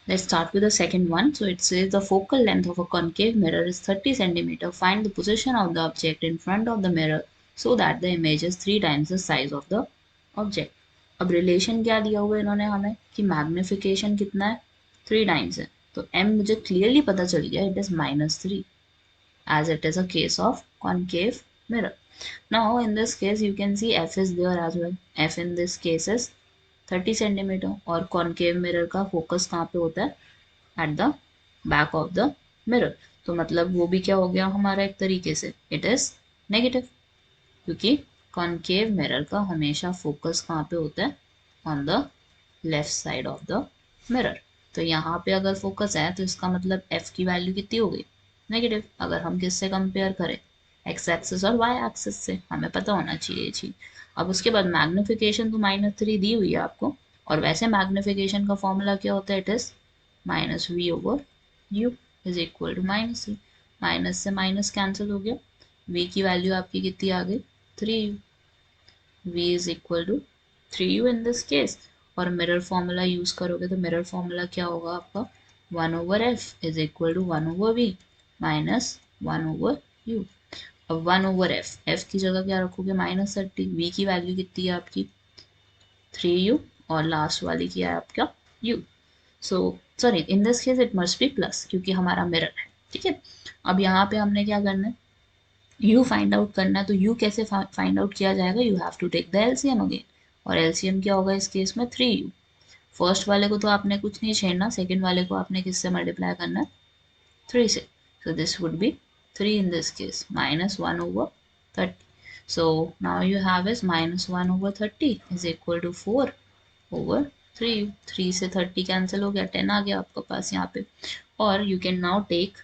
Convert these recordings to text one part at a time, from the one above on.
Let's start with the second one. So it says the focal length of a concave mirror is 30 centimeter. Find the position of the object in front of the mirror so that the image is 3 times the size of the object. अब relation क्या दिया हुआ है इन्होंने हमें कि magnification कितना है 3 टाइम्स है, तो m मुझे क्लियरली पता चल गया it is -3 as it is a case of concave mirror. Now in this case you can see f is there as well. F in this case is 30 centimetre और concave mirror का focus कहाँ पे होता है at the back of the mirror, तो मतलब वो भी क्या हो गया हमारा एक तरीके से इट इज नेगेटिव, क्योंकि कॉनकेव मिरर का हमेशा फोकस कहाँ पे होता है on the left side of the mirror. तो यहाँ पे अगर फोकस है तो इसका मतलब एफ की वैल्यू कितनी हो गई नेगेटिव। अगर हम किससे कंपेयर करें एक्स एक्सिस और वाई एक्सिस से, हमें पता होना चाहिए ये चीज। अब उसके बाद मैग्निफिकेशन तो -3 दी हुई है आपको, और वैसे मैग्निफिकेशन का फॉर्मूला क्या होता है it is -v/u is equal to -3। Minus से माइनस कैंसिल हो गया, v की वैल्यू आपकी कितनी आ गई 3u, v is equal to 3u in this case. और मिरर फॉर्मूला यूज करोगे तो मिरर फॉर्मूला क्या होगा आपका 1/f is equal to 1/v minus 1/u। अब 1/f, f की जगह क्या रखोगे -30, v की वैल्यू कितनी है आपकी 3u और लास्ट वाली क्या है आपका u। So sorry in this case it must be plus क्योंकि हमारा मिरर है, ठीक है। अब यहाँ पे हमने क्या करना है u फाइंड आउट करना है, तो u कैसे फाइंड आउट किया जाएगा, you have to take the LCM again, और एलसीएम क्या होगा इस केस में 3u। फर्स्ट वाले को तो आपने कुछ नहीं छेड़ना, सेकंड वाले को आपने किससे मल्टीप्लाई करना है 3 से, so this would be 3 in this case minus 1/30. So now you have is -1/30 is equal to 4/3। 3 से 30 कैंसिल हो गया, 10 आ गया आपके पास यहाँ पे, और you can now take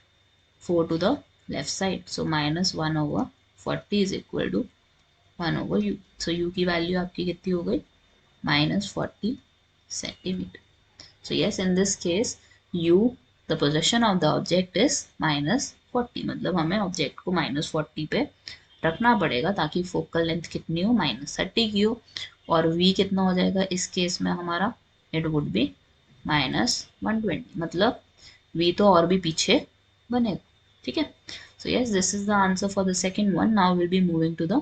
4 to the left side, so -1/40 is equal to 1/u। so u की value आपकी कितनी हो गई -40 centimetre. So yes, in this case, u, the position of the object is -40, मतलब हमें ऑब्जेक्ट को -40 पे रखना पड़ेगा ताकि फोकल लेंथ कितनी हो -30 की हो, और v कितना हो जाएगा इस केस में हमारा इट वुड बी -120, मतलब v तो और भी पीछे बनेगा, ठीक है। So yes, this is the answer for the second one. Now will be moving to the